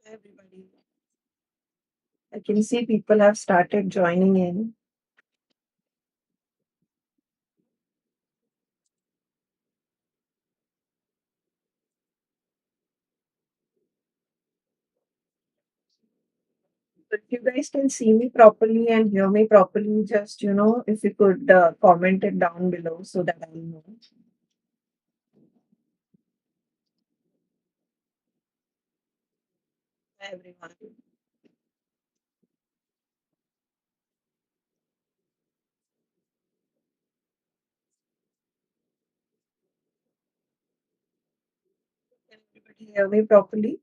Everybody. I can see people have started joining in. If you guys can see me properly and hear me properly, just, if you could comment it down below so that I know. Hi, everyone. Can everybody hear me properly?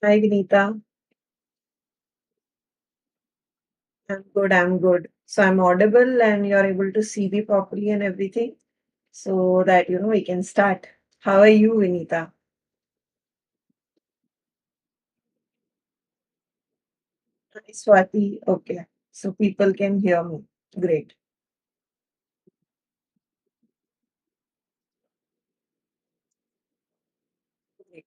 Hi, Vinita. I'm good. I'm good. So I'm audible and you're able to see me properly and everything so that, we can start. How are you, Vinita? Hi, Swati. Okay. So people can hear me. Great. Great.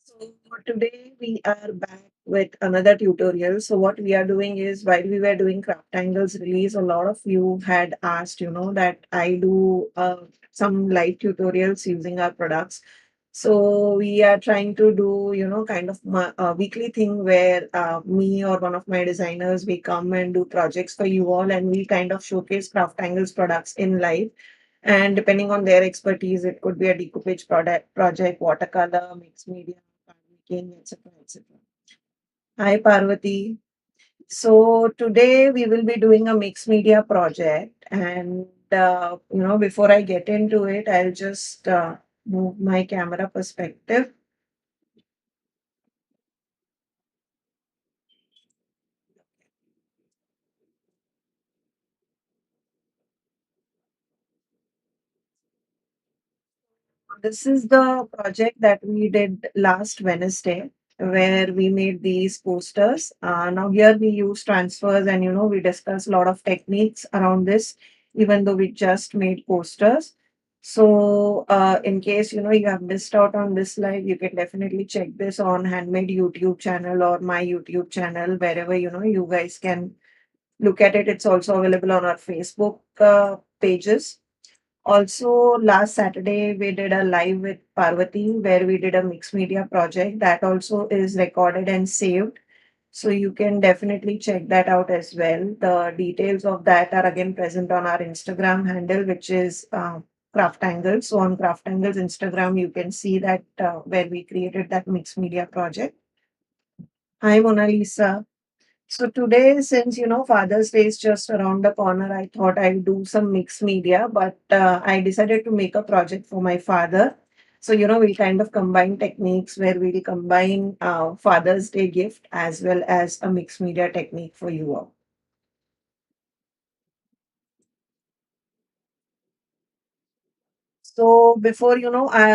So today we are back with another tutorial. So what we are doing is while we were doing craft angles release, a lot of you had asked, that I do some live tutorials using our products. So we are trying to do, kind of a weekly thing where me or one of my designers, we come and do projects for you all and we kind of showcase craft angles products in live. And depending on their expertise, it could be a decoupage project, watercolor, mixed media, card making, etc. etc. Hi, Parvati. So today we will be doing a mixed media project, and before I get into it, I'll just move my camera perspective. This is the project that we did last Wednesday, where we made these posters. Now here we use transfers, and we discuss a lot of techniques around this, even though we just made posters. So in case you have missed out on this live, you can definitely check this on Handmade YouTube channel or my YouTube channel, wherever you guys can look at it. It's also available on our Facebook pages. Also, last Saturday, we did a live with Parvati where we did a mixed media project that also is recorded and saved. So you can definitely check that out as well. The details of that are again present on our Instagram handle, which is Craft Angles. So on Craft Angles Instagram, you can see that where we created that mixed media project. Hi, Mona Lisa. So today, since Father's Day is just around the corner, I thought I'd do some mixed media, but I decided to make a project for my father. So we'll kind of combine techniques where we'll combine Father's Day gift as well as a mixed media technique for you all. So before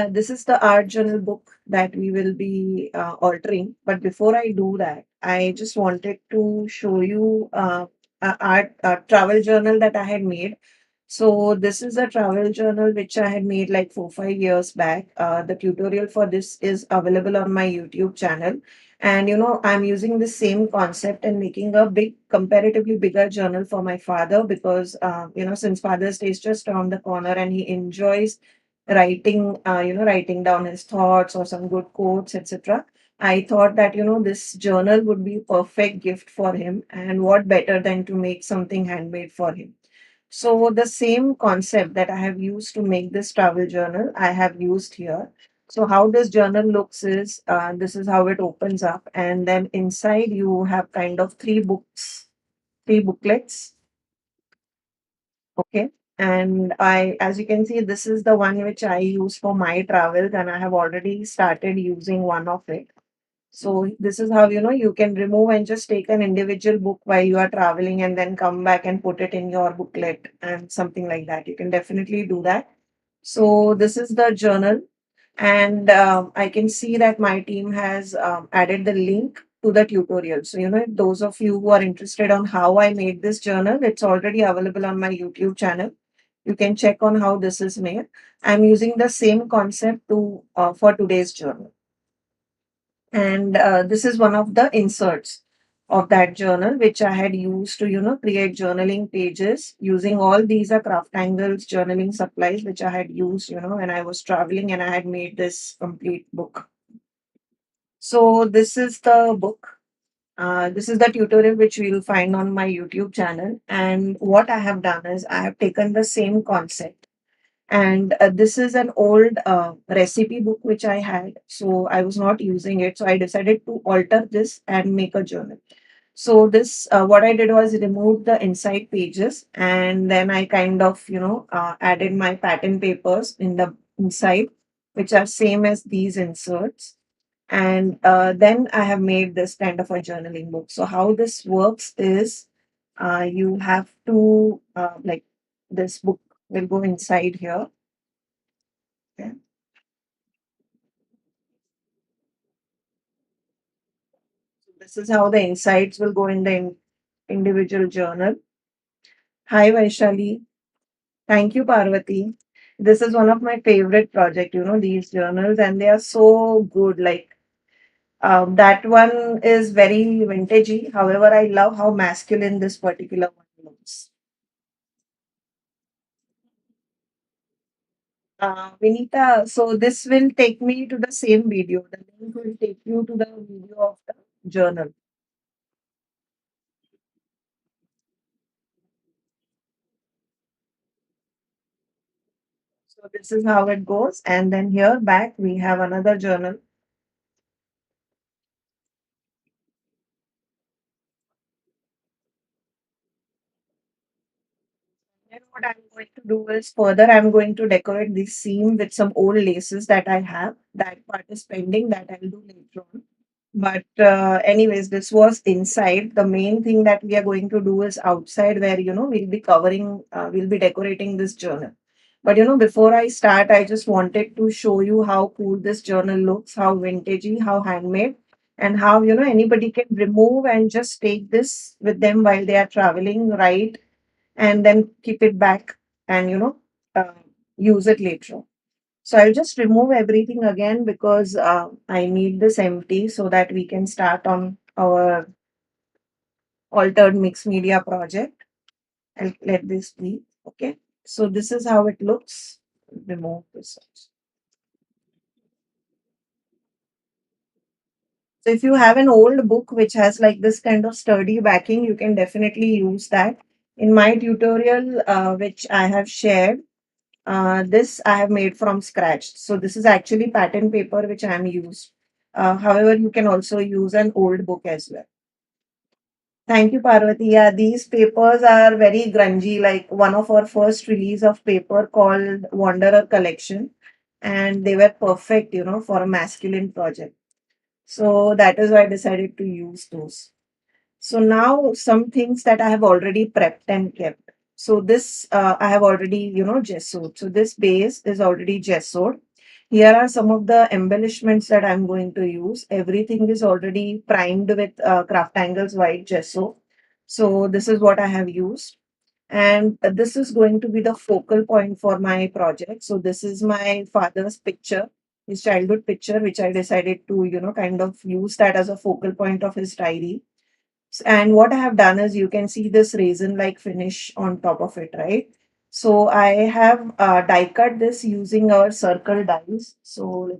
this is the art journal book that we will be altering. But before I do that, I just wanted to show you a travel journal that I had made. So this is a travel journal which I had made like 4 5 years back. The tutorial for this is available on my YouTube channel. And I'm using the same concept and making a comparatively bigger journal for my father because since Father's Day is just around the corner and he enjoys writing down his thoughts or some good quotes, etc. I thought that this journal would be perfect gift for him, and what better than to make something handmade for him. So the same concept that I have used to make this travel journal, I have used here. So how this journal looks is this is how it opens up, and then inside you have kind of three booklets. Okay. And as you can see, this is the one which I use for my travels, and I have already started using one of it. So this is how you can remove and just take an individual book while you are traveling and then come back and put it in your booklet and something like that. You can definitely do that. So this is the journal, and I can see that my team has added the link to the tutorial. So those of you who are interested on how I made this journal, it's already available on my YouTube channel. You can check on how this is made. I'm using the same concept to for today's journal. And this is one of the inserts of that journal, which I had used to, create journaling pages using all these are craft angles journaling supplies, which I had used, when I was traveling, and I had made this complete book. So this is the book. This is the tutorial which we will find on my YouTube channel. And what I have done is I have taken the same concept. And this is an old recipe book which I had. So I was not using it. So I decided to alter this and make a journal. So this, what I did was remove the inside pages, and then I kind of, added my pattern papers in the inside, which are same as these inserts. And then I have made this kind of a journaling book. So how this works is you have to like this book will go inside here. Okay. So this is how the insides will go in the individual journal. Hi Vaishali. Thank you, Parvati. This is one of my favorite project, these journals, and they are so good. Like that one is very vintagey. However, I love how masculine this particular one looks. Vinita, so this will take me to the same video. The link will take you to the video of the journal. So this is how it goes. And then here back we have another journal. Then what I'm going to do is further I'm going to decorate this seam with some old laces that I have. That part is pending that I'll do later on. But anyways, this was inside. The main thing that we are going to do is outside, where we'll be covering, we'll be decorating this journal. But before I start, I just wanted to show you how cool this journal looks, how vintagey, how handmade, and how anybody can remove and just take this with them while they are traveling, right? And then keep it back and uh, use it later. So I'll just remove everything again because I need this empty so that we can start on our altered mixed media project. I'll let this be. Okay. So this is how it looks. Remove this also. So if you have an old book which has like this kind of sturdy backing, you can definitely use that. In my tutorial, which I have shared, this I have made from scratch. So this is actually pattern paper which I am used. However, you can also use an old book as well. Thank you, Parvati. Yeah, these papers are very grungy, like one of our first release of paper called Wanderer Collection. And they were perfect, for a masculine project. So that is why I decided to use those. So now some things that I have already prepped and kept. So this I have already, gessoed. So this base is already gessoed. Here are some of the embellishments that I'm going to use. Everything is already primed with Craft Angles white gesso. So this is what I have used. And this is going to be the focal point for my project. So this is my father's picture, his childhood picture, which I decided to, kind of use that as a focal point of his diary. And what I have done is you can see this raisin-like finish on top of it, right? So I have die cut this using our circle dies. So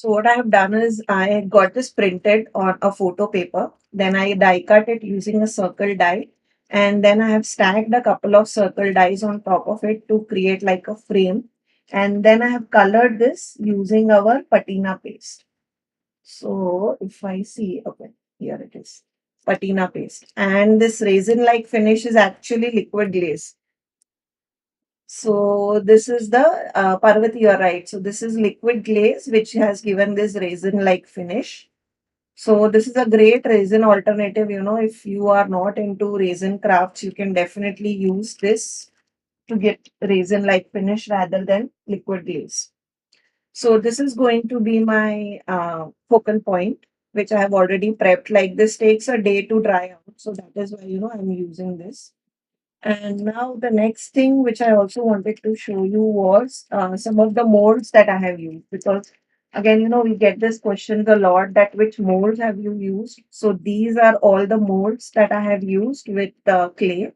what I have done is I got this printed on a photo paper. Then I die cut it using a circle die. And then I have stacked a couple of circle dies on top of it to create like a frame. And then I have colored this using our patina paste. So if I see, okay, here it is, patina paste. And this raisin-like finish is actually liquid glaze. So this is the Parvati, you are right. So this is liquid glaze, which has given this raisin-like finish. So this is a great raisin alternative. If you are not into raisin crafts, you can definitely use this to get raisin-like finish rather than liquid glaze. So this is going to be my focal point, which I have already prepped. Like this takes a day to dry out. So that is why, I'm using this. And now the next thing which I also wanted to show you was some of the molds that I have used, because again, we get this questions a lot that which molds have you used. So these are all the molds that I have used with clay,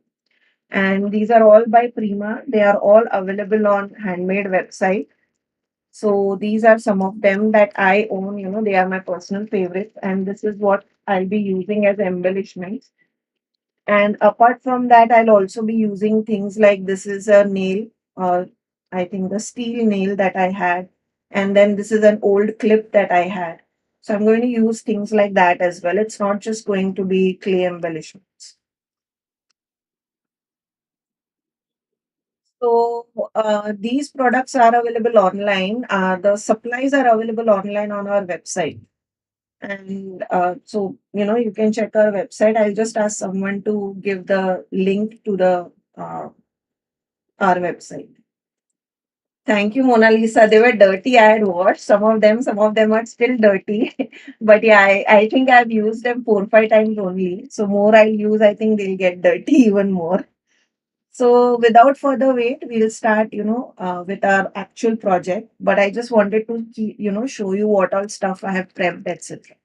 and these are all by Prima. They are all available on handmade website. So these are some of them that I own. They are my personal favorites, and this is what I'll be using as embellishments. And apart from that, I'll also be using things like this is a nail, or I think the steel nail that I had. And then this is an old clip that I had. So I'm going to use things like that as well. It's not just going to be clay embellishments. So these products are available online. The supplies are available online on our website. And so, you can check our website. I'll just ask someone to give the link to the our website. Thank you, Mona Lisa. They were dirty. I had washed some of them are still dirty. But yeah, I think I've used them 4 or 5 times only. So more I'll use, I think they'll get dirty even more. So without further wait, we'll start, with our actual project. But I just wanted to, show you what all stuff I have prepped, etc.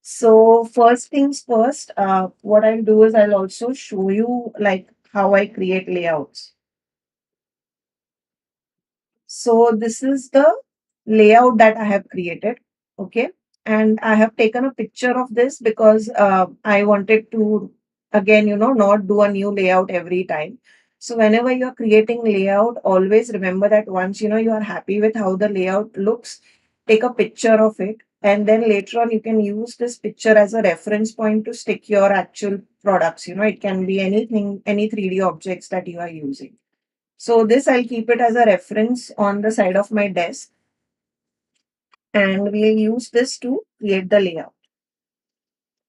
So first things first, what I'll do is I'll also show you like how I create layouts. So this is the layout that I have created. Okay. And I have taken a picture of this because I wanted to, again, not do a new layout every time. So whenever you're creating layout, always remember that once, you are happy with how the layout looks, take a picture of it. And then later on, you can use this picture as a reference point to stick your actual products. It can be anything, any 3D objects that you are using. So this I'll keep it as a reference on the side of my desk, and we'll use this to create the layout.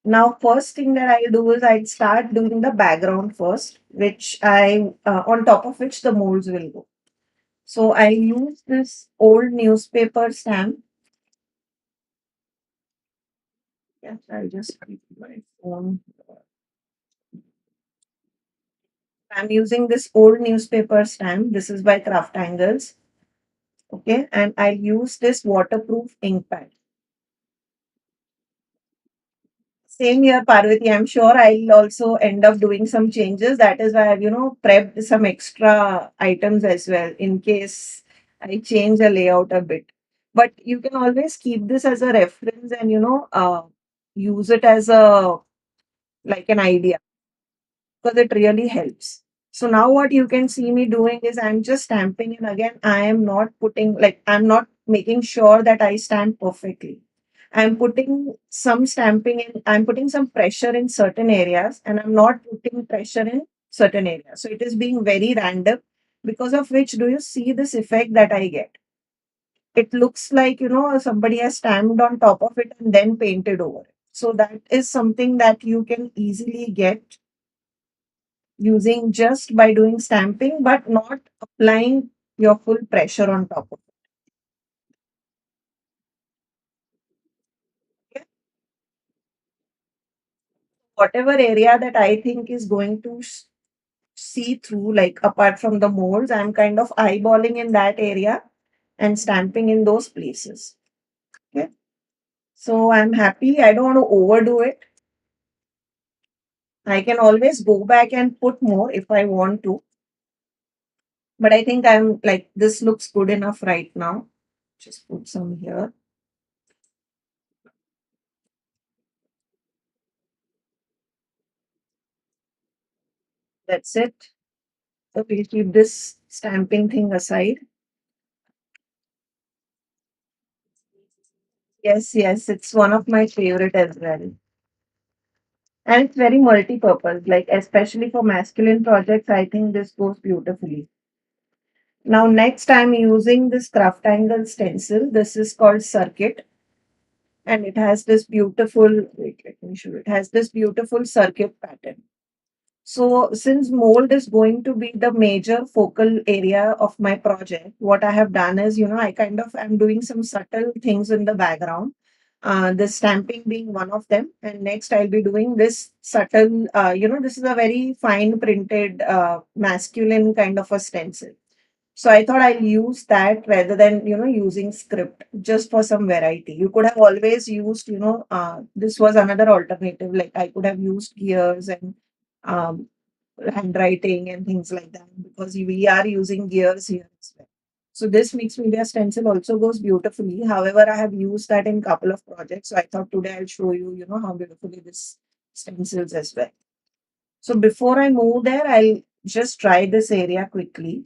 Now, first thing that I'll do is I'll start doing the background first, which on top of which the molds will go. So I use this old newspaper stamp. Yes, I'll just keep my phone. I'm using this old newspaper stamp. This is by Craft Angles. Okay, and I'll use this waterproof ink pad. Same here, Parvati. I'm sure I'll also end up doing some changes. That is why I've, prepped some extra items as well in case I change the layout a bit. But you can always keep this as a reference and, use it as a like an idea because it really helps. So now what you can see me doing is I'm just stamping, and again, I am not putting like I'm not making sure that I stamp perfectly. I'm putting some stamping in, I'm putting some pressure in certain areas, and I'm not putting pressure in certain areas. So it is being very random, because of which do you see this effect that I get? It looks like, somebody has stamped on top of it and then painted over it. So that is something that you can easily get using just by doing stamping, but not applying your full pressure on top of it. Whatever area that I think is going to see through, like apart from the molds, I'm kind of eyeballing in that area and stamping in those places. Okay. So I'm happy. I don't want to overdo it. I can always go back and put more if I want to. But I think I'm like, this looks good enough right now. Just put some here. That's it. So we'll keep this stamping thing aside. Yes, yes, it's one of my favorite as well. And it's very multi-purpose, like especially for masculine projects, I think this goes beautifully. Now, next I'm using this craft angle stencil. This is called Circuit, and it has this beautiful, wait, let me show you. It has this beautiful circuit pattern. So since mold is going to be the major focal area of my project, what I have done is, I kind of am doing some subtle things in the background. The stamping being one of them. And next, I'll be doing this subtle, this is a very fine printed masculine kind of a stencil. So I thought I'll use that rather than, using script just for some variety. You could have always used, this was another alternative. Like I could have used gears and um, handwriting and things like that because we are using gears here as well. So this mixed media stencil also goes beautifully. However, I have used that in couple of projects. So I thought today I'll show you, how beautifully this stencils as well. So before I move there, I'll just try this area quickly.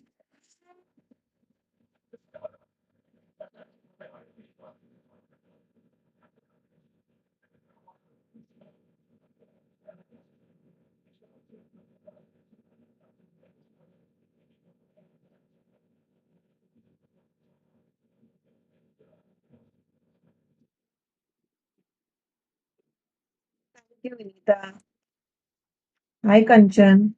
Thank you, Vinita. Hi, Kanchan.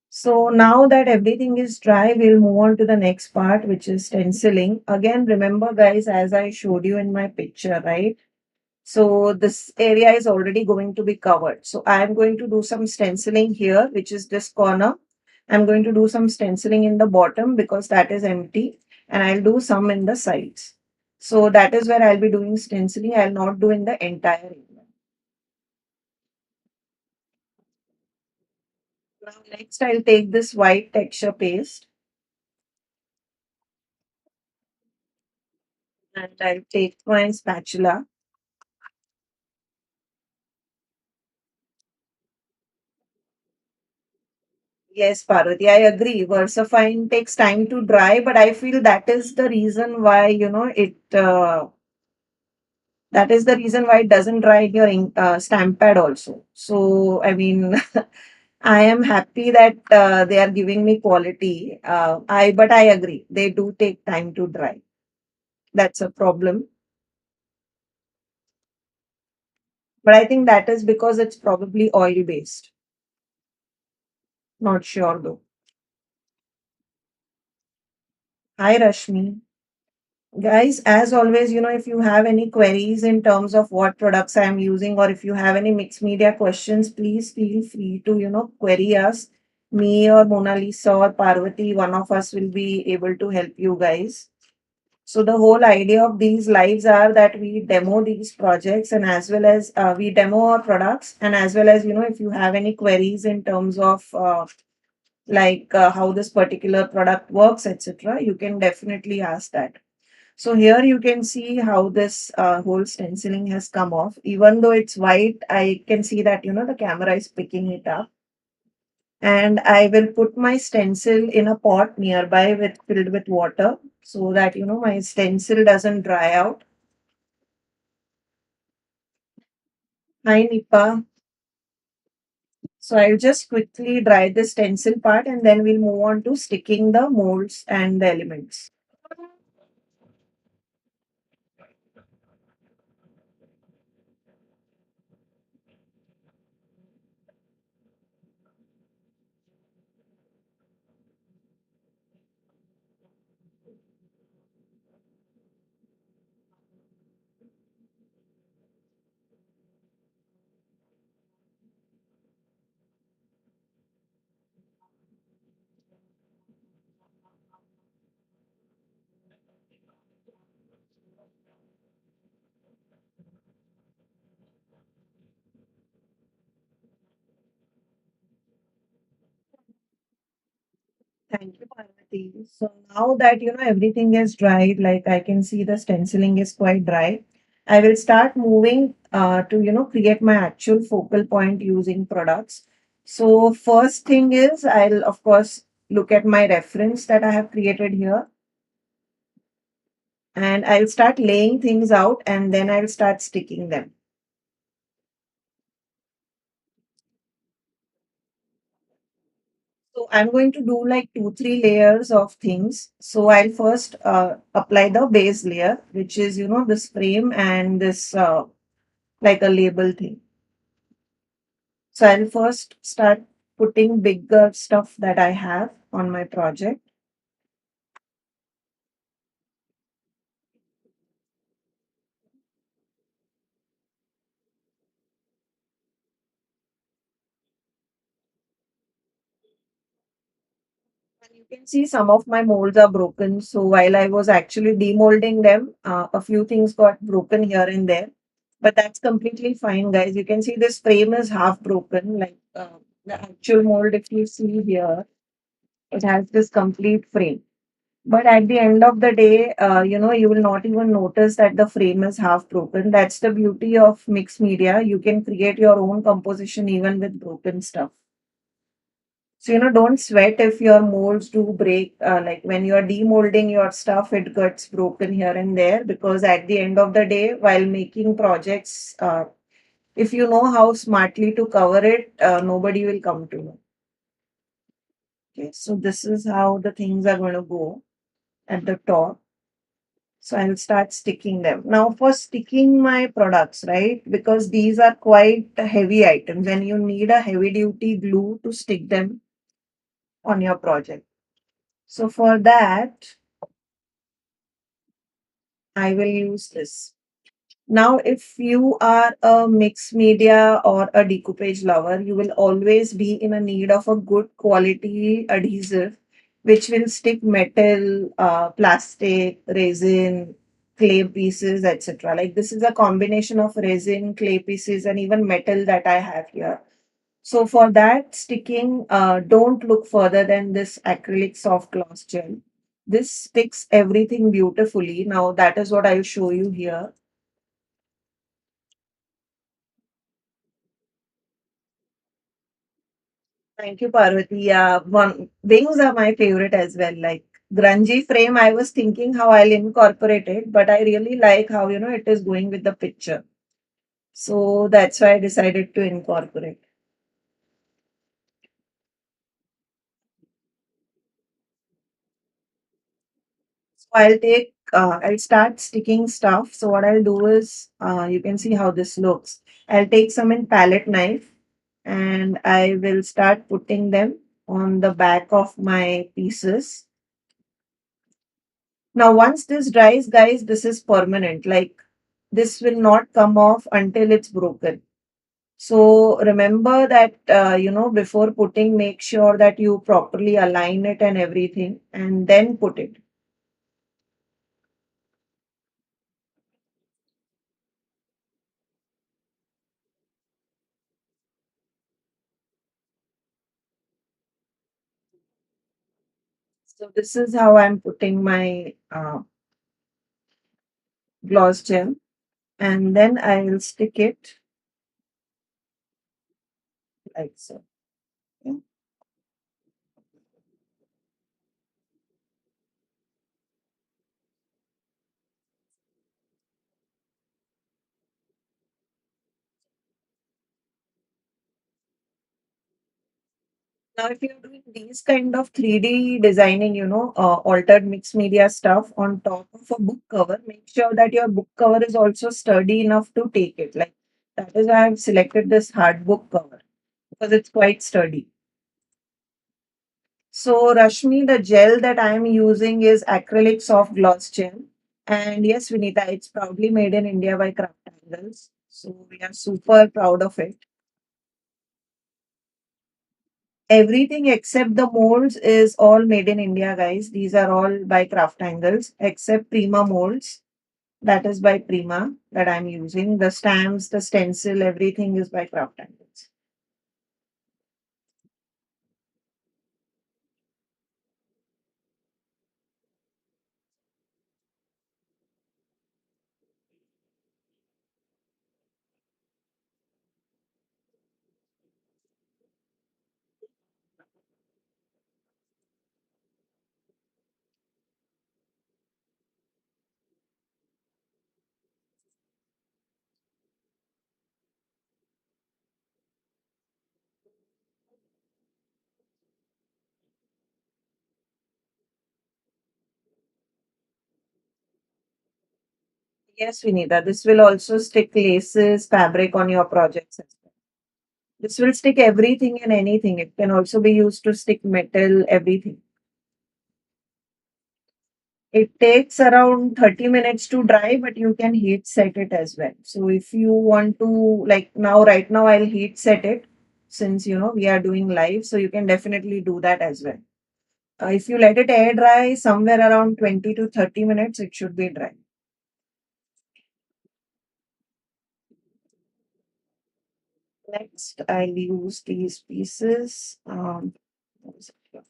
So now that everything is dry, we'll move on to the next part, which is stenciling. Again, remember, guys, as I showed you in my picture, right? So this area is already going to be covered. So I'm going to do some stenciling here, which is this corner. I'm going to do some stenciling in the bottom because that is empty, and I'll do some in the sides. So that is where I'll be doing stenciling. I'll not do in the entire area. Now next I'll take this white texture paste and I'll take my spatula. Yes, Parvati, I agree. Versafine takes time to dry, but I feel that is the reason why, that is the reason why it doesn't dry in your stamp pad also. So, I mean, I am happy that they are giving me quality. But I agree, they do take time to dry. That's a problem. But I think that is because it's probably oil based. Not sure though. Hi, Rashmi. Guys, as always, if you have any queries in terms of what products I'm using or if you have any mixed media questions, please feel free to, query us. Me or Mona Lisa or Parvati, one of us will be able to help you guys. So the whole idea of these lives are that we demo these projects and as well as we demo our products and as well as, if you have any queries in terms of how this particular product works, etc., you can definitely ask that. So here you can see how this whole stenciling has come off. Even though it's white, I can see that, the camera is picking it up. And I will put my stencil in a pot nearby filled with water so that, my stencil doesn't dry out. Hi, Nipa. So I'll just quickly dry the stencil part and then we'll move on to sticking the molds and the elements. Thank you, Parvati. So now that everything is dried, like I can see the stenciling is quite dry, I will start moving to create my actual focal point using products. So first thing is I'll of course look at my reference that I have created here and I'll start laying things out and then I'll start sticking them. So I'm going to do like 2, 3 layers of things. So I'll first apply the base layer, which is, this frame and this like a label thing. So I'll first start putting bigger stuff that I have on my project. You can see some of my molds are broken. So while I was actually demolding them, a few things got broken here and there. But that's completely fine, guys. You can see this frame is half broken. Like the actual mold, if you see here, it has this complete frame. But at the end of the day, you will not even notice that the frame is half broken. That's the beauty of mixed media. You can create your own composition even with broken stuff. So, don't sweat if your molds do break. Like when you're demolding your stuff, it gets broken here and there because at the end of the day, while making projects, if you know how smartly to cover it, nobody will come to know. Okay, so this is how the things are going to go at the top. So I'll start sticking them. Now for sticking my products, right? Because these are quite heavy items and you need a heavy duty glue to stick them on your project. So for that, I will use this. Now, if you are a mixed media or a decoupage lover, you will always be in a need of a good quality adhesive, which will stick metal, plastic, resin, clay pieces, etc. Like this is a combination of resin, clay pieces, and even metal that I have here. So for that sticking, don't look further than this acrylic soft gloss gel. This sticks everything beautifully. Now that is what I'll show you here. Thank you, Parvati. Yeah, one wings are my favorite as well. Like grungy frame, I was thinking how I'll incorporate it, but I really like how it is going with the picture. So that's why I decided to incorporate. So I'll start sticking stuff. So what I'll do is, you can see how this looks. I'll take some in palette knife and I will start putting them on the back of my pieces. Now, once this dries, guys, this is permanent. Like this will not come off until it's broken. So remember that, before putting, make sure that you properly align it and everything and then put it. So this is how I'm putting my gloss gel and then I will stick it like so. Okay. Now, if you're doing these kind of 3D designing, altered mixed media stuff on top of a book cover, make sure that your book cover is also sturdy enough to take it. Like that is why I've selected this hard book cover because it's quite sturdy. So, Rashmi, the gel that I'm using is acrylic soft gloss gel. And yes, Vinita, it's proudly made in India by Craft Angles. So, we are super proud of it. Everything except the molds is all made in India, guys. These are all by Craft Angles, except Prima molds. That is by Prima that I'm using. The stamps, the stencil, everything is by Craft Angles. Yes, Vinita, this will also stick laces, fabric on your projects as well. This will stick everything and anything. It can also be used to stick metal, everything. It takes around 30 minutes to dry, but you can heat set it as well. So if you want to, like now, right now, I'll heat set it since we are doing live. So you can definitely do that as well. If you let it air dry somewhere around 20 to 30 minutes, it should be dry. Next, I'll use these pieces. What is it here?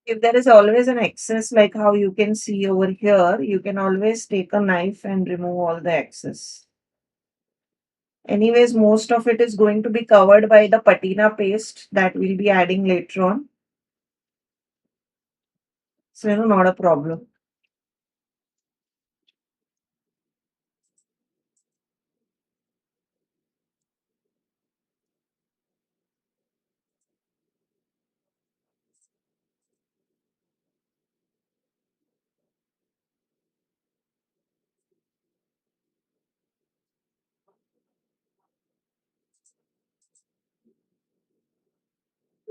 If there is always an excess, like how you can see over here, you can always take a knife and remove all the excess. Anyways, most of it is going to be covered by the patina paste that we'll be adding later on. So, not a problem.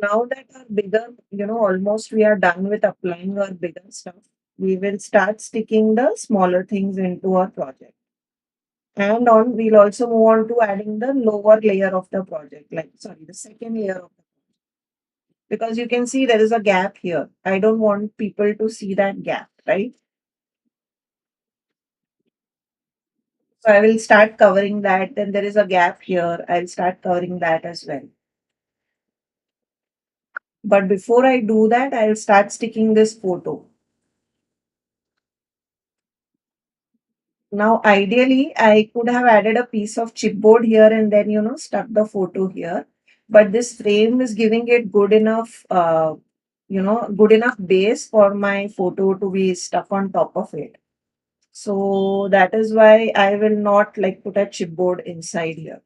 Now that our bigger, almost we are done with applying our bigger stuff, we will start sticking the smaller things into our project. And we'll also move on to adding the lower layer of the project, like, sorry, the second layer of the, because you can see there is a gap here. I don't want people to see that gap, right? So I will start covering that. Then there is a gap here. I'll start covering that as well. But before I do that, I'll start sticking this photo. Now, ideally, I could have added a piece of chipboard here and then, stuck the photo here. But this frame is giving it good enough base for my photo to be stuck on top of it. So that is why I will not like put a chipboard inside here.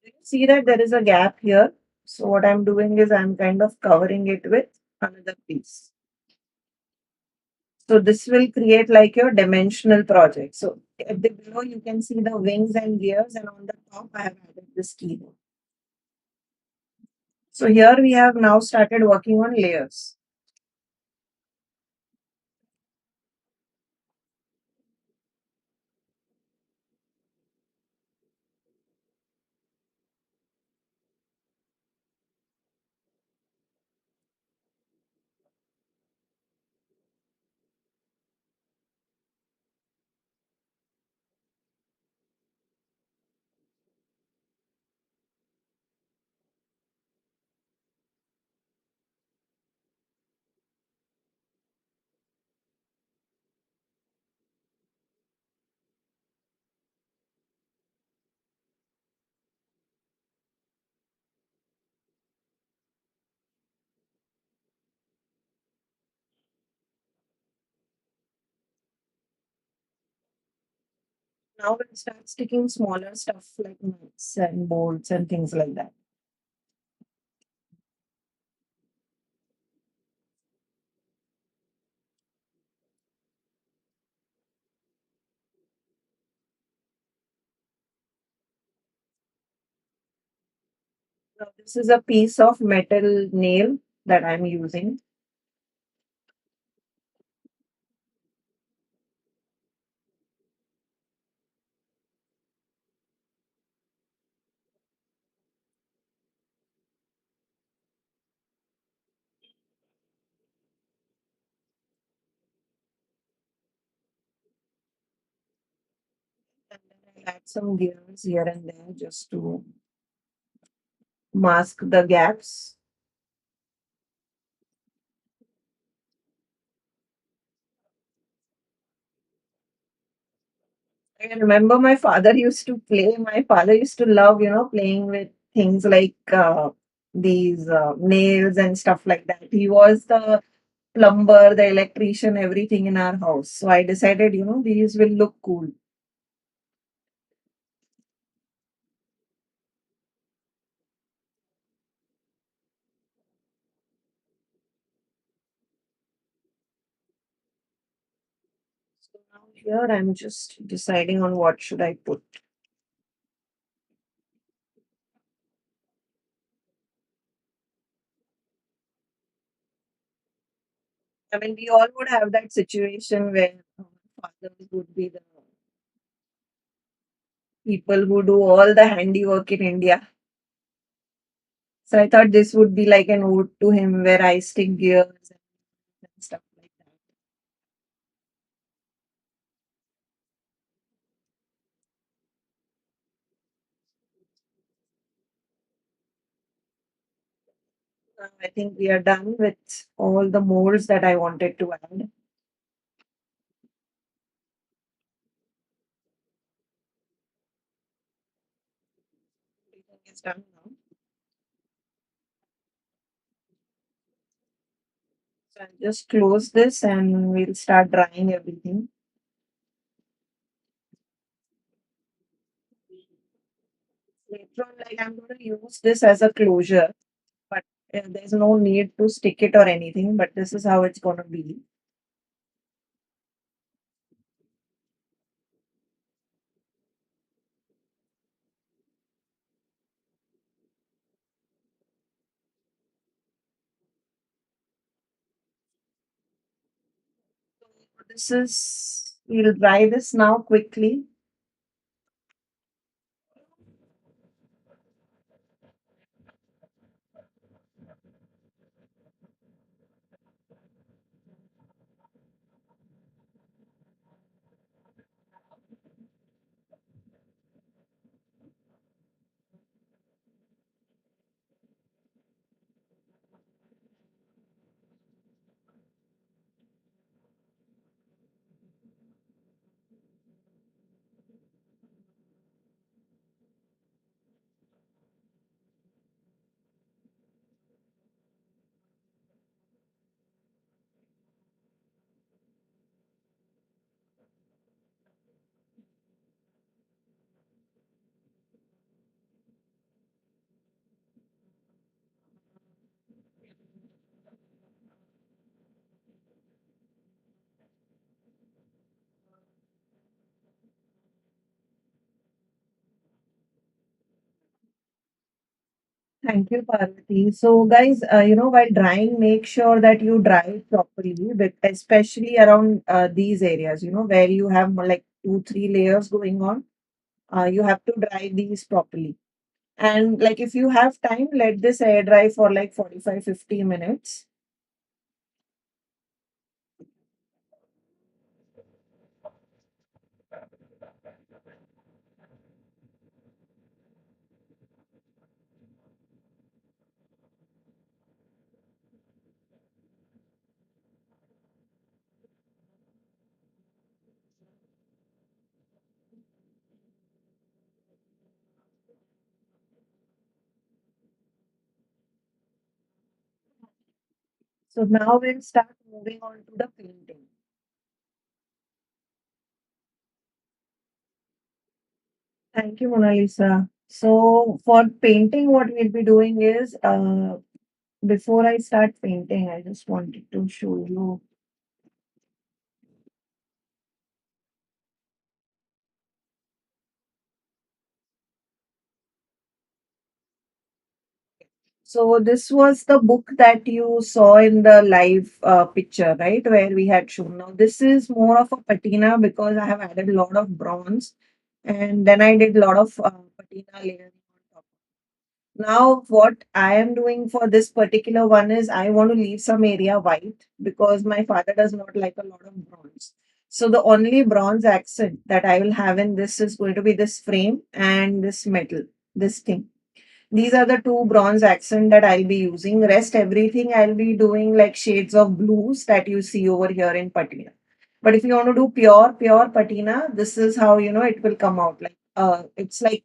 You see that there is a gap here. So what I'm doing is I'm kind of covering it with another piece. So this will create like your dimensional project. So at the below you can see the wings and gears, and on the top I have added this keyboard. So here we have now started working on layers. Now we'll start sticking smaller stuff like nuts and bolts and things like that. Now this is a piece of metal nail that I'm using. And then I'll add some gears here and there just to mask the gaps. I remember my father used to play. My father used to love, playing with things like these nails and stuff like that. He was the plumber, the electrician, everything in our house. So I decided, these will look cool. So now here I'm just deciding on what should I put. I mean, we all would have that situation where our fathers would be the people who do all the handiwork in India. So I thought this would be like an ode to him where I stick gears and stuff like that. I think we are done with all the molds that I wanted to add. Everything is done now. So I'll just close this and we'll start drying everything. Later on, like I'm going to use this as a closure, but there's no need to stick it or anything, but this is how it's going to be. We'll dry this now quickly. Thank you, Parvati. So, guys, while drying, make sure that you dry it properly, but especially around these areas, where you have more like 2, 3 layers going on. You have to dry these properly. And like if you have time, let this air dry for like 45, 50 minutes. So now we'll start moving on to the painting. Thank you, Mona Lisa. So for painting, what we'll be doing is, before I start painting, I just wanted to show you. So this was the book that you saw in the live picture, right? Where we had shown. Now this is more of a patina because I have added a lot of bronze, and then I did a lot of patina layering on top. Now what I am doing for this particular one is I want to leave some area white because my father does not like a lot of bronze. So the only bronze accent that I will have in this is going to be this frame and this metal, this thing. These are the two bronze accent that I'll be using. Rest everything I'll be doing like shades of blues that you see over here in Patina. But if you want to do pure patina, this is how it will come out. Like it's like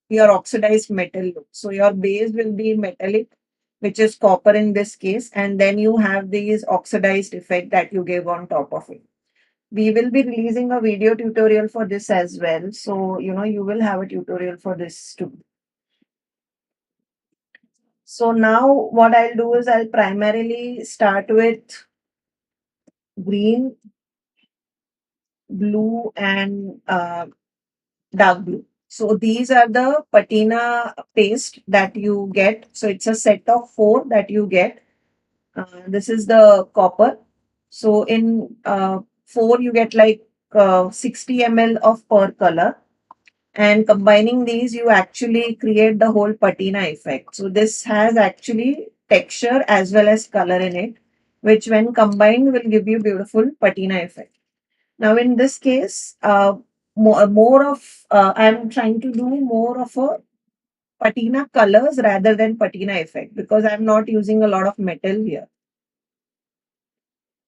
your oxidized metal look. So your base will be metallic, which is copper in this case, and then you have these oxidized effect that you give on top of it. We will be releasing a video tutorial for this as well. So, you will have a tutorial for this too. So now what I'll do is I'll primarily start with green, blue, and dark blue. So these are the patina paste that you get. So it's a set of four that you get. This is the copper. So in four, you get like 60 ml of per color. And combining these, you actually create the whole patina effect. So this has actually texture as well as color in it, which when combined will give you beautiful patina effect. Now in this case, I'm trying to do more of a patina colors rather than patina effect because I'm not using a lot of metal here.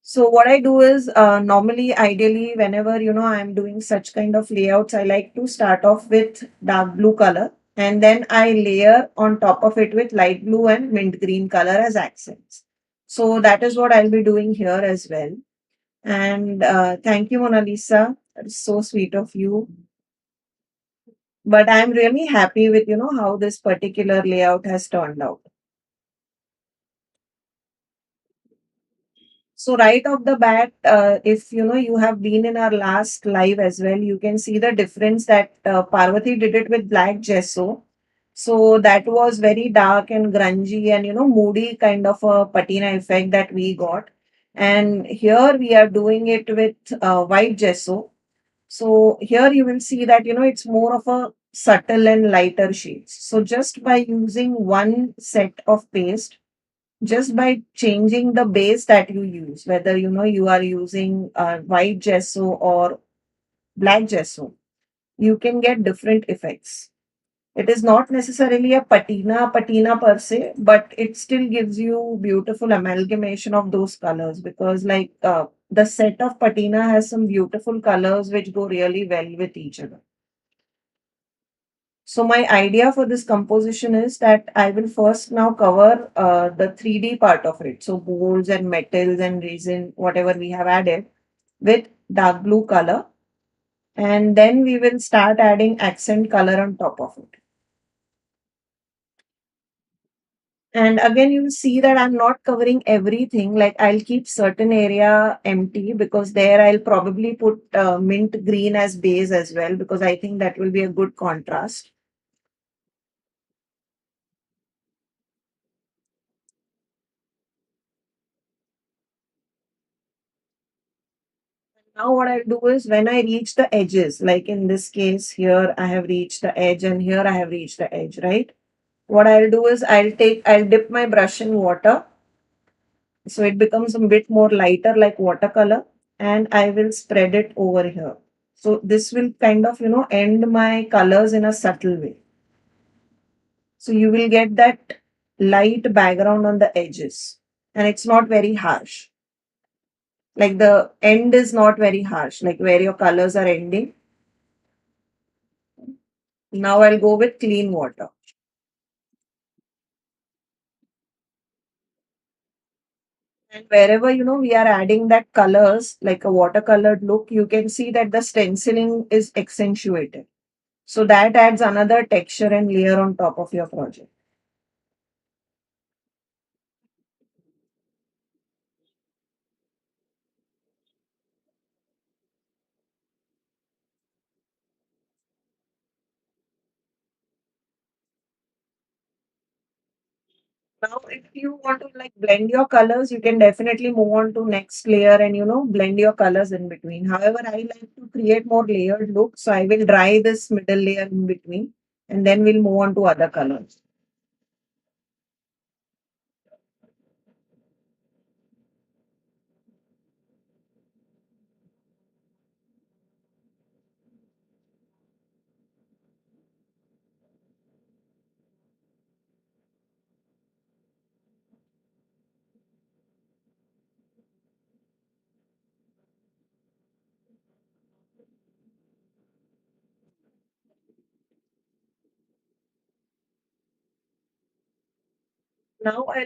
So what I do is normally, ideally, whenever I'm doing such kind of layouts, I like to start off with dark blue color and then I layer on top of it with light blue and mint green color as accents. So that is what I'll be doing here as well. And thank you, Mona Lisa. That's so sweet of you. But I'm really happy with how this particular layout has turned out. So right off the bat, if you have been in our last live as well, you can see the difference that Parvati did it with black gesso. So that was very dark and grungy and moody kind of a patina effect that we got. And here we are doing it with white gesso. So here you will see that it's more of a subtle and lighter shades. So just by using one set of paste, just by changing the base that you use, whether you are using white gesso or black gesso, you can get different effects. It is not necessarily a patina per se, but it still gives you beautiful amalgamation of those colors because like the set of patina has some beautiful colors which go really well with each other. So my idea for this composition is that I will first now cover the 3D part of it. So molds and metals and resin, whatever we have added with dark blue color. And then we will start adding accent color on top of it. And again, you'll see that I'm not covering everything. Like I'll keep certain area empty because there I'll probably put mint green as base as well because I think that will be a good contrast. Now what I'll do is when I reach the edges, like in this case here, I have reached the edge and here I have reached the edge, right? What I'll do is I'll dip my brush in water. So it becomes a bit more lighter like watercolor and I will spread it over here. So this will kind of, end my colors in a subtle way. So you will get that light background on the edges and it's not very harsh. Like the end is not very harsh, like where your colors are ending. Now I'll go with clean water. And wherever we are adding that colors like a watercolored look, you can see that the stenciling is accentuated. So that adds another texture and layer on top of your project. Now, if you want to like blend your colors, you can definitely move on to next layer and blend your colors in between. However, I like to create more layered look, so I will dry this middle layer in between, and then we'll move on to other colors. Now I'll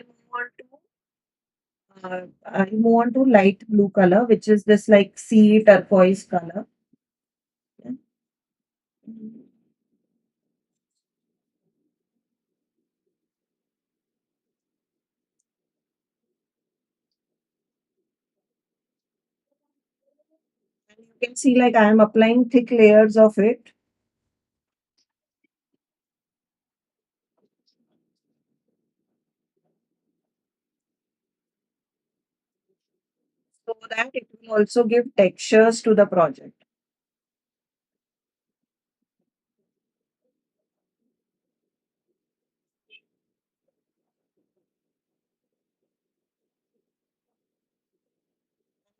move on to light blue color, which is this like sea turquoise color. Yeah. And you can see like I am applying thick layers of it so that it will also give textures to the project.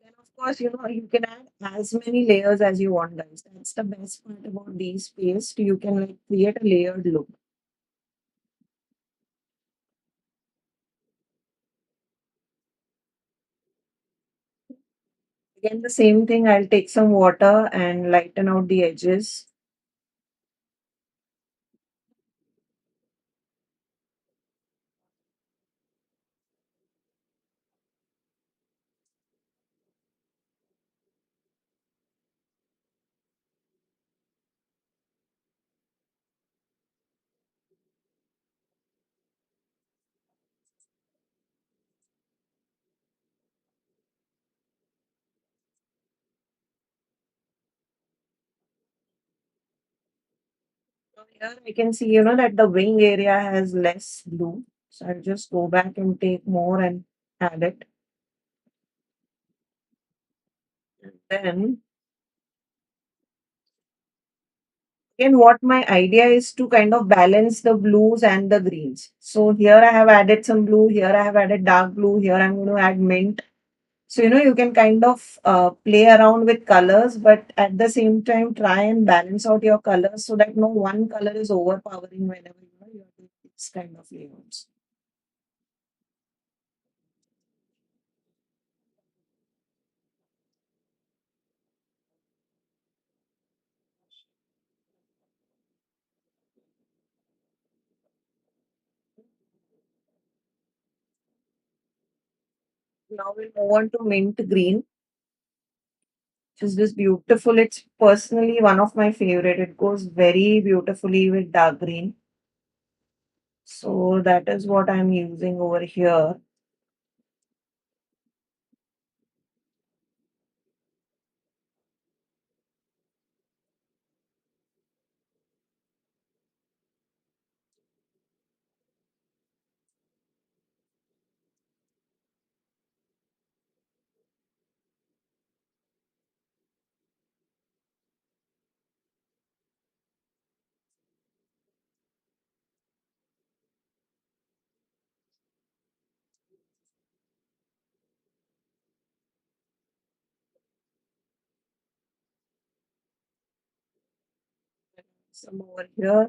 Then of course, you can add as many layers as you want, guys. That's the best part about these paste. You can like create a layered look. Again, the same thing, I'll take some water and lighten out the edges. So here I can see, that the wing area has less blue. So I'll just go back and take more and add it. Then again, what my idea is to kind of balance the blues and the greens. So here I have added some blue, here I have added dark blue, here I'm going to add mint. So, you can kind of play around with colors, but at the same time, try and balance out your colors so that no one color is overpowering whenever you're doing this kind of layouts. Now we'll move on to mint green, which is this beautiful. It's personally one of my favorite. It goes very beautifully with dark green. So that is what I'm using over here. Some over here.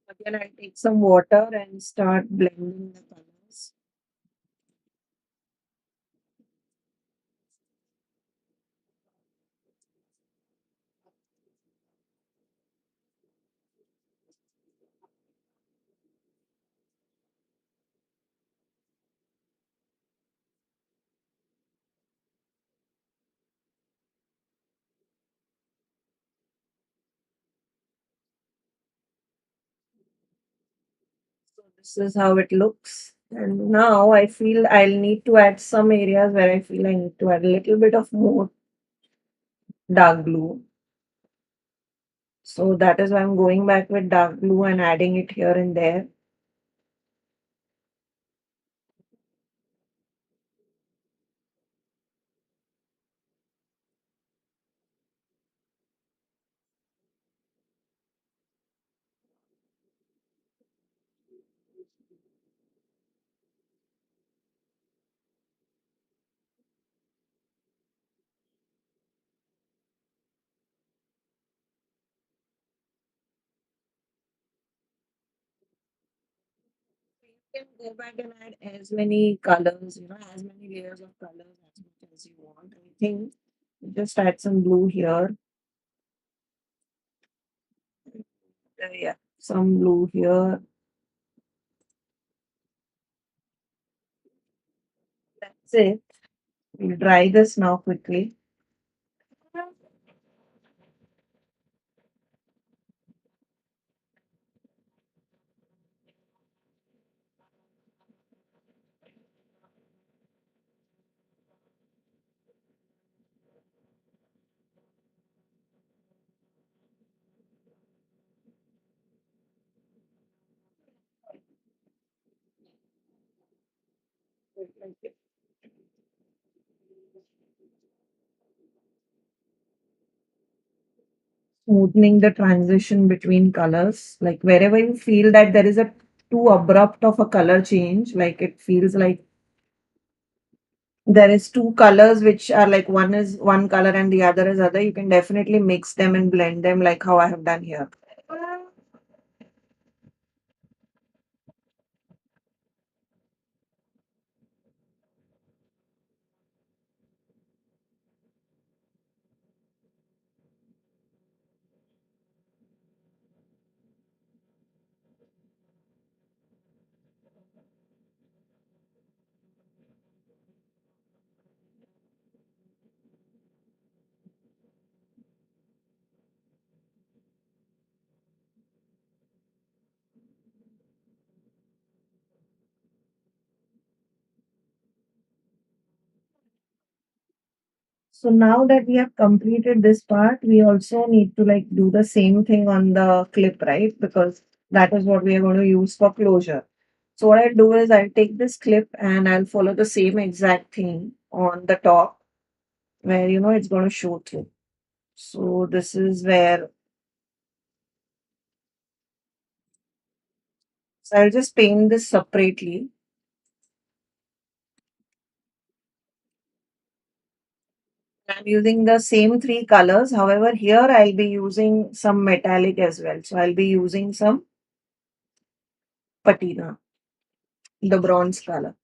Again, I'll take some water and start blending the colors. So this is how it looks. And now I feel I'll need to add some areas where I feel I need to add a little bit of more dark blue. So that is why I'm going back with dark blue and adding it here and there. You can go back and add as many colors, as many layers of colors as much as you want. I think just add some blue here. Yeah, some blue here. That's it. We'll dry this now quickly. Smoothening the transition between colors, like wherever you feel that there is a too abrupt of a color change, like it feels like there is two colors which are like one is one color and the other is other, you can definitely mix them and blend them like how I have done here. So now that we have completed this part, we also need to like do the same thing on the clip, right? Because that is what we are going to use for closure. So what I'll do is I'll take this clip and I'll follow the same exact thing on the top where it's going to show through. So this is where, so I'll just paint this separately. I'm using the same three colors. However, here I'll be using some metallic as well. So I'll be using some patina, the bronze color.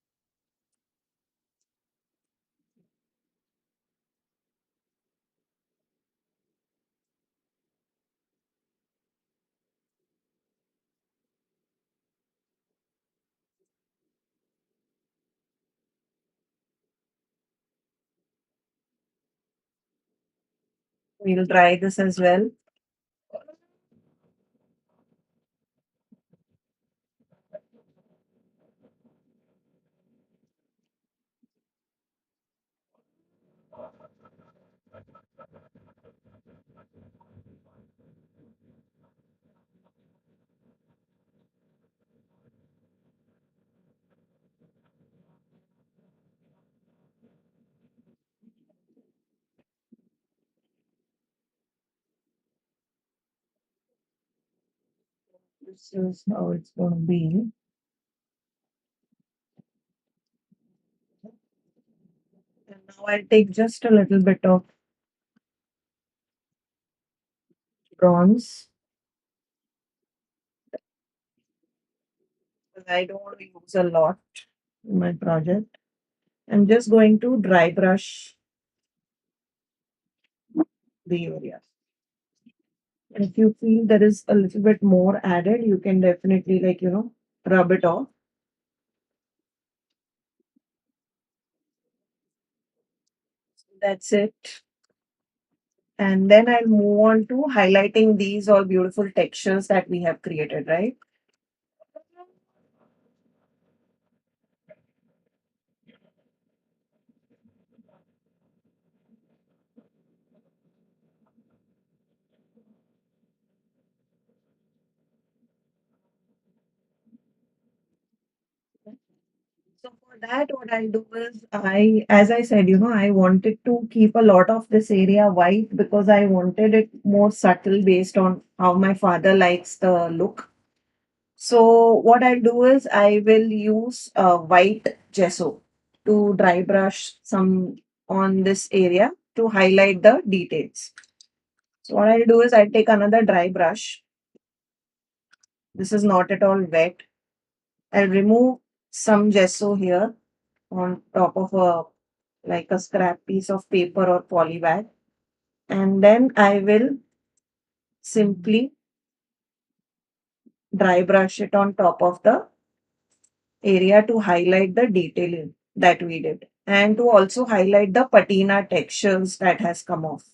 We'll try this as well. This is how it's going to be. And now I'll take just a little bit of bronze. Because I don't want to use a lot in my project. I'm just going to dry brush the area. And if you feel there is a little bit more added, you can definitely like, rub it off. That's it. And then I'll move on to highlighting these all beautiful textures that we have created, right? So for that, what I'll do is as I said, I wanted to keep a lot of this area white because I wanted it more subtle based on how my father likes the look. So what I'll do is I will use white gesso to dry brush some on this area to highlight the details. So what I'll do is I'll take another dry brush. This is not at all wet. I'll remove some gesso here on top of a like a scrap piece of paper or poly bag. And then I will simply dry brush it on top of the area to highlight the detailing that we did and to also highlight the patina textures that has come off.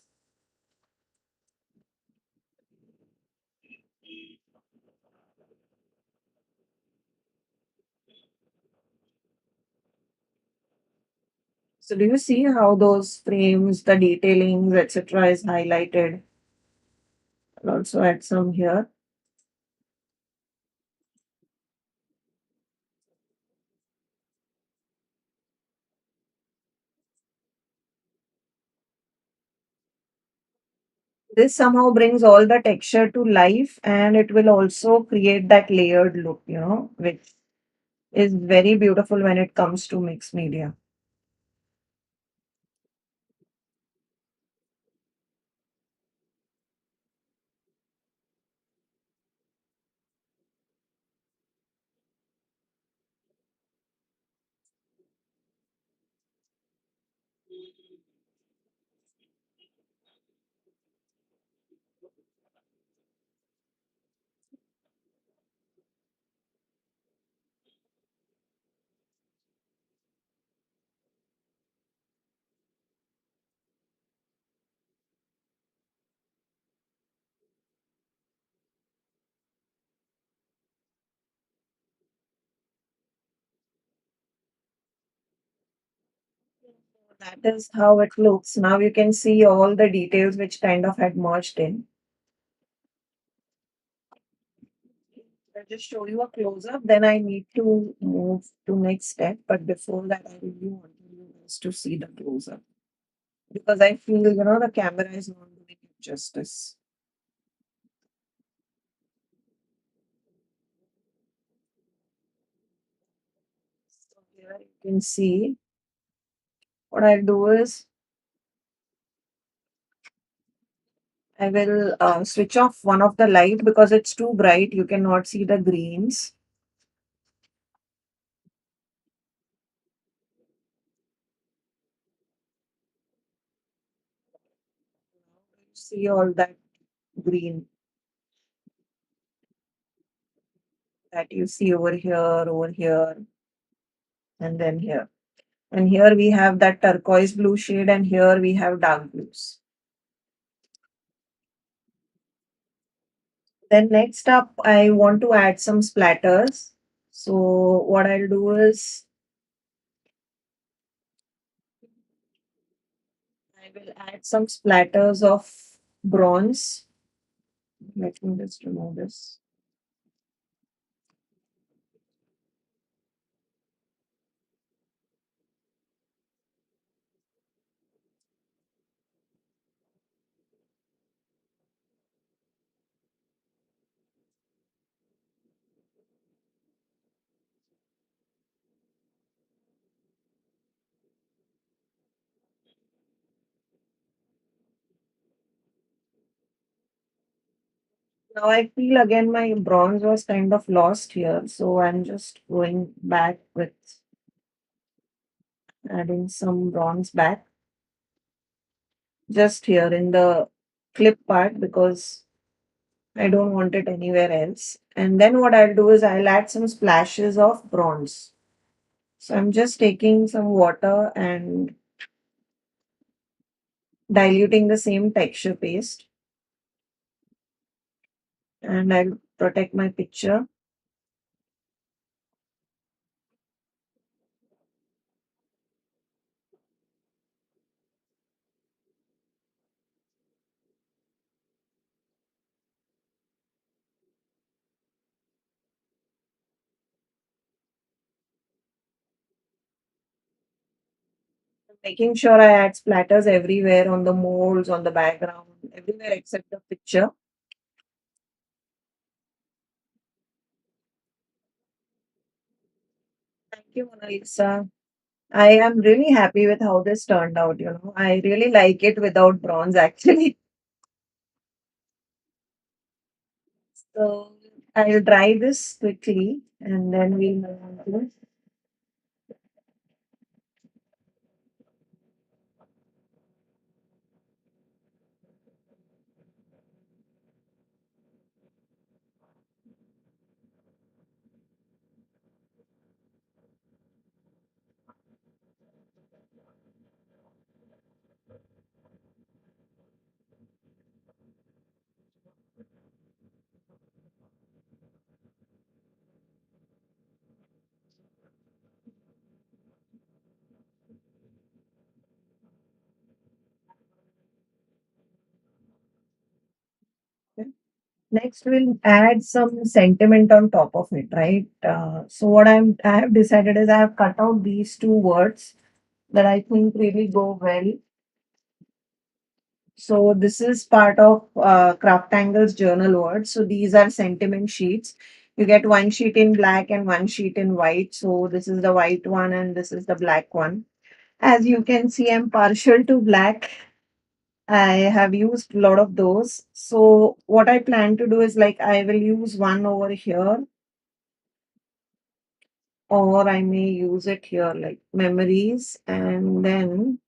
So do you see how those frames, the detailings, etc. is highlighted? I'll also add some here. This somehow brings all the texture to life and it will also create that layered look, which is very beautiful when it comes to mixed media. That is how it looks. Now you can see all the details which kind of had merged in. I'll just show you a close up. Then I need to move to next step. But before that, I really want you guys to see the close up because I feel the camera is not doing it justice. So here you can see what I'll do is I will switch off one of the light because it's too bright. You cannot see the greens. See all that green that you see over here, and then here. And here we have that turquoise blue shade, and here we have dark blues. Then next up, I want to add some splatters. So what I'll do is I will add some splatters of bronze. Let me just remove this. Now I feel again my bronze was kind of lost here. So I'm just going back with adding some bronze back just here in the clip part because I don't want it anywhere else. And then what I'll do is I'll add some splashes of bronze. So I'm just taking some water and diluting the same texture paste. And I'll protect my picture. Making sure I add splatters everywhere on the molds, on the background, everywhere except the picture. Thank you, Mona Lisa. I am really happy with how this turned out. I really like it without bronze actually. So I'll dry this quickly and then we'll move on to it. Next, we'll add some sentiment on top of it, right? So what I have decided is I have cut out these two words that I think really go well. So this is part of Craftangle's journal words. So these are sentiment sheets. You get one sheet in black and one sheet in white. So this is the white one and this is the black one. As you can see, I'm partial to black. I have used a lot of those. So what I plan to do is like I will use one over here or I may use it here like memories and then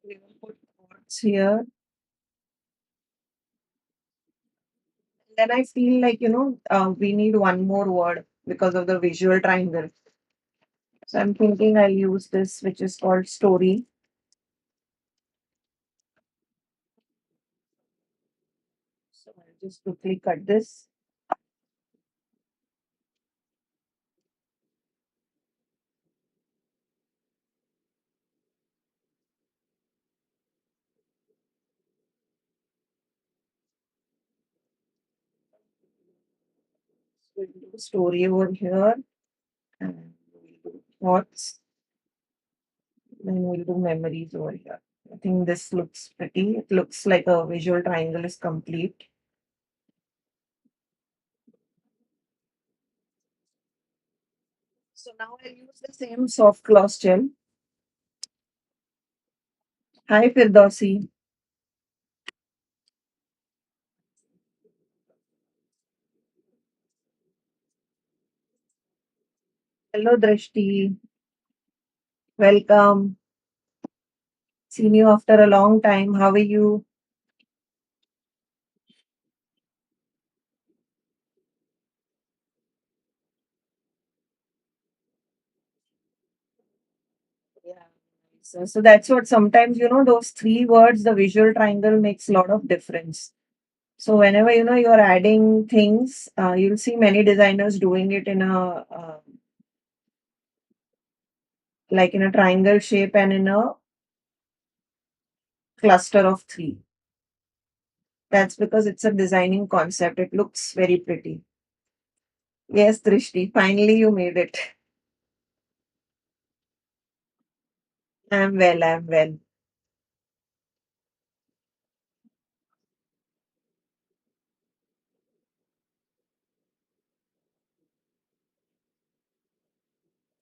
we will put quotes here. Then I feel like, we need one more word because of the visual triangle. So I'm thinking I'll use this, which is called story. So I'll just quickly cut this. So we'll do story over here and we'll do thoughts. Then we'll do memories over here. I think this looks pretty. It looks like a visual triangle is complete. So now I'll use the same soft gloss gel. Hi, Firdausi. Hello, Drishti. Welcome. Seen you after a long time. How are you? Yeah. So that's what sometimes, those three words, the visual triangle makes a lot of difference. So whenever, you're adding things, you'll see many designers doing it in like in a triangle shape and in a cluster of three. That's because it's a designing concept. It looks very pretty. Yes, Drishti, finally you made it. I'm well, I'm well.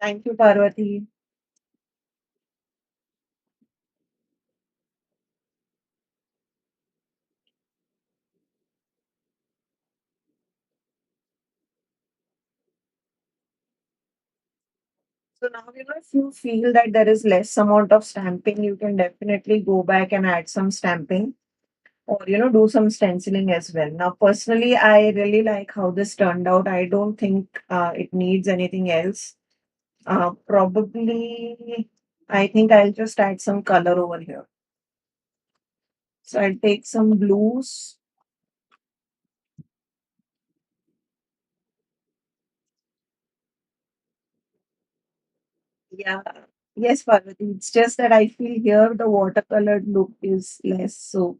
Thank you, Parvati. So now, if you feel that there is less amount of stamping, you can definitely go back and add some stamping or, do some stenciling as well. Now, personally, I really like how this turned out. I don't think it needs anything else. Probably, I think I'll just add some color over here. So I'll take some blues. Yeah. Yes, Parvati. It's just that I feel here the watercolored look is less. So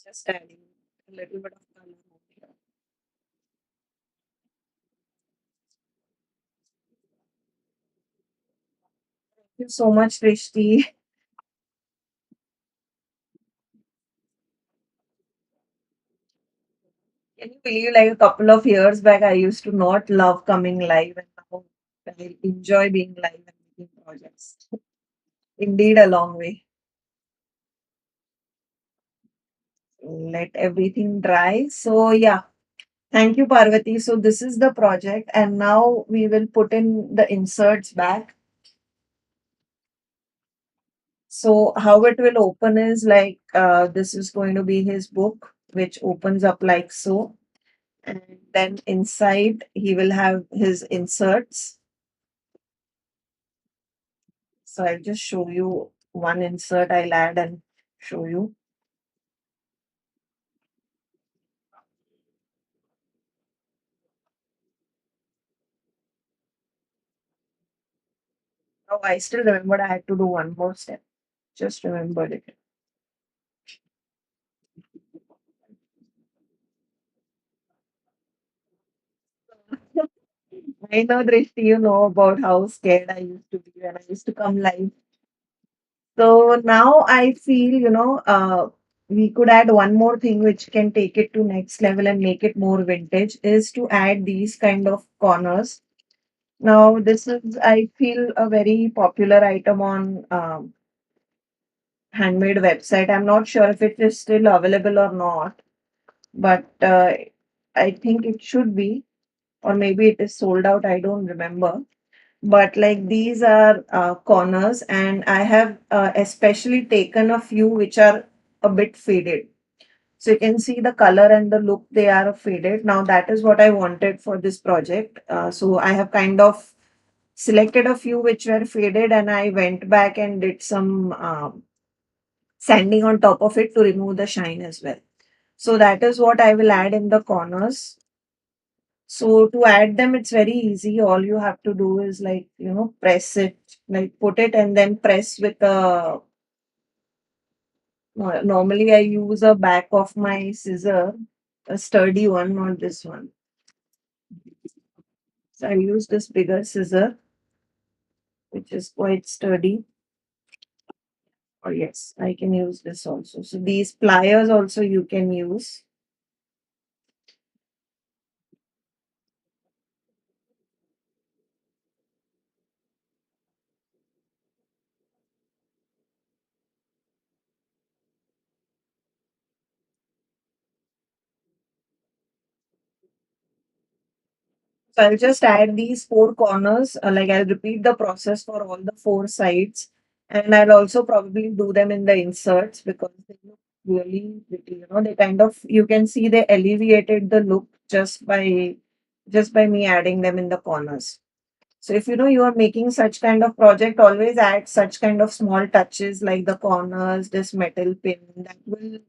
just adding a little bit of color over here. Thank you so much, Rishti. Can you believe like a couple of years back, I used to not love coming live and now I enjoy being live and making projects. Indeed, a long way. Let everything dry. So, yeah. Thank you, Parvati. So, this is the project, and now we will put in the inserts back. So, how it will open is like this is going to be his book, which opens up like so. And then inside, he will have his inserts. So, I'll just show you one insert I'll add and show you. Oh, I still remembered I had to do one more step. Just remembered it. I know, Drishti, you know about how scared I used to be when I used to come live. So now I feel, we could add one more thing which can take it to next level and make it more vintage is to add these kind of corners. Now, this is, I feel, a very popular item on handmade website. I'm not sure if it is still available or not, but I think it should be, or maybe it is sold out. I don't remember. But like these are corners, and I have especially taken a few which are a bit faded. So you can see the color and the look, they are faded. Now that is what I wanted for this project. So I have kind of selected a few which were faded, and I went back and did some sanding on top of it to remove the shine as well. So that is what I will add in the corners. So to add them, it's very easy. All you have to do is like, press it, like put it and then press with a, normally I use a back of my scissor, a sturdy one, not this one. So I use this bigger scissor, which is quite sturdy. Or yes, I can use this also. So these pliers also you can use. So I'll just add these four corners, like I'll repeat the process for all the four sides. And I'll also probably do them in the inserts because they look really pretty, they kind of, you can see they alleviated the look just by me adding them in the corners. So if you are making such kind of project, always add such kind of small touches like the corners, this metal pin that will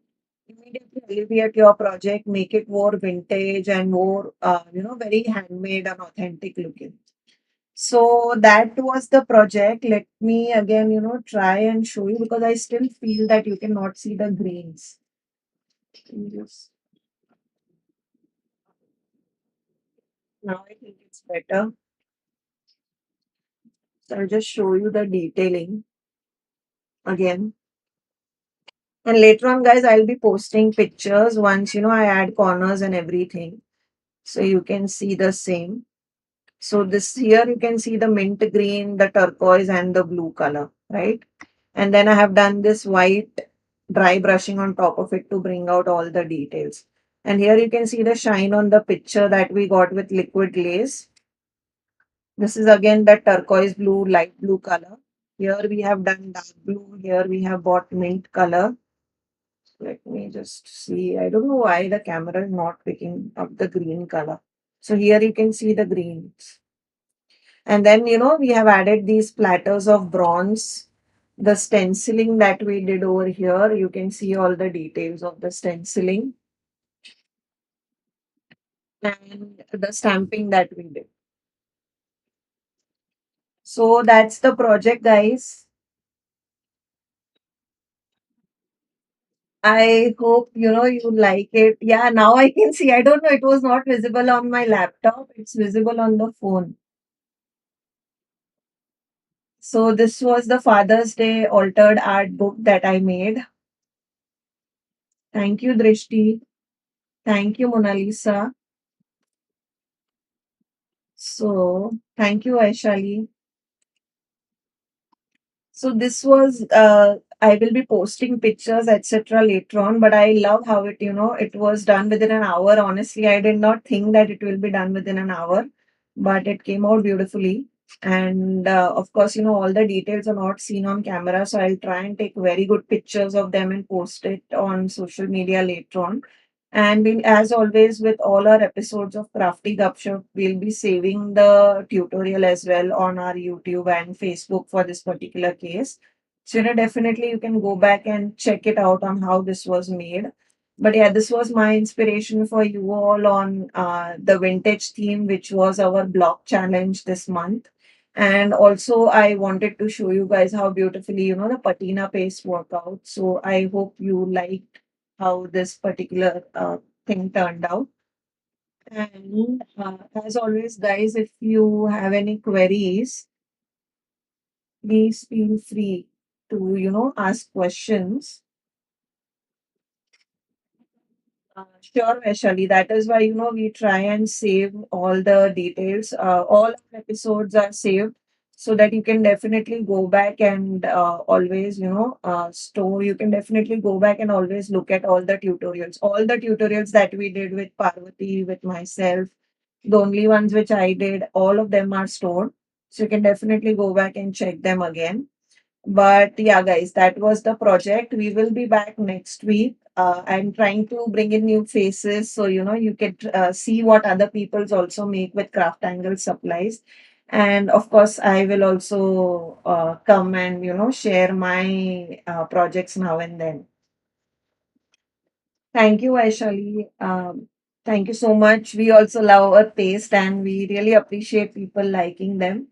immediately alleviate your project, make it more vintage and more, very handmade and authentic looking. So that was the project. Let me again, try and show you because I still feel that you cannot see the grains. Yes. Now I think it's better. So I'll just show you the detailing again. And later on, guys, I'll be posting pictures once, I add corners and everything. So you can see the same. So this here you can see the mint green, the turquoise and the blue color, right? And then I have done this white dry brushing on top of it to bring out all the details. And here you can see the shine on the picture that we got with liquid glaze. This is again the turquoise blue, light blue color. Here we have done dark blue. Here we have bought mint color. Let me just see. I don't know why the camera is not picking up the green color. So here you can see the greens. And then, we have added these platters of bronze. The stenciling that we did over here, you can see all the details of the stenciling and the stamping that we did. So that's the project, guys. I hope, you like it. Yeah, now I can see. I don't know, it was not visible on my laptop. It's visible on the phone. So this was the Father's Day altered art book that I made. Thank you, Drishti. Thank you, Mona Lisa. So thank you, Aishali. So this was I will be posting pictures, etc. later on, but I love how it was done within an hour. Honestly, I did not think that it will be done within an hour, but it came out beautifully. And of course, all the details are not seen on camera, so I'll try and take very good pictures of them and post it on social media later on. And as always, with all our episodes of Crafty Gupshup, we'll be saving the tutorial as well on our YouTube and Facebook for this particular case. So, definitely you can go back and check it out on how this was made. But yeah, this was my inspiration for you all on the vintage theme, which was our block challenge this month. And also, I wanted to show you guys how beautifully, the patina paste work out. So I hope you liked how this particular thing turned out. And as always, guys, if you have any queries, please feel free to, ask questions. Sure, Vaishali. That is why, we try and save all the details. All our episodes are saved so that you can definitely go back and always, store. You can definitely go back and always look at all the tutorials. All the tutorials that we did with Parvati, with myself, the only ones which I did, all of them are stored. So you can definitely go back and check them again. But yeah, guys, that was the project. We will be back next week. I'm trying to bring in new faces so you can see what other people's also make with craft angle supplies. And of course, I will also come and share my projects now and then. Thank you, Vaishali. Thank you so much. We also love our taste and we really appreciate people liking them.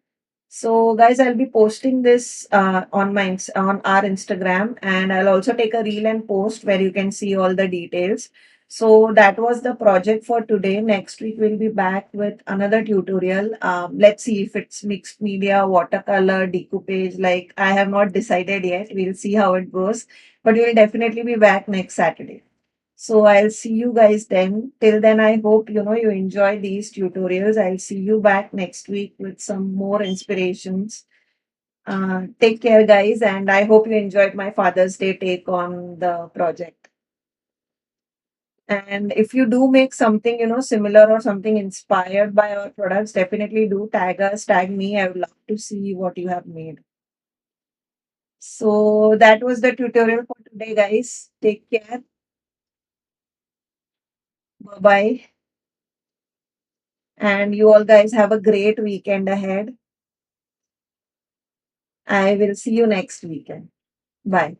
So, guys, I'll be posting this on our Instagram, and I'll also take a reel and post where you can see all the details. So that was the project for today. Next week we'll be back with another tutorial. Let's see if it's mixed media, watercolor, decoupage. Like I have not decided yet. We'll see how it goes, but we'll definitely be back next Saturday. So I'll see you guys then. Till then, I hope you enjoy these tutorials. I'll see you back next week with some more inspirations. Take care, guys, and I hope you enjoyed my Father's Day take on the project. And if you do make something, similar or something inspired by our products, definitely do tag us, tag me. I would love to see what you have made. So that was the tutorial for today, guys. Take care. Bye bye. And you all guys have a great weekend ahead. I will see you next weekend. Bye.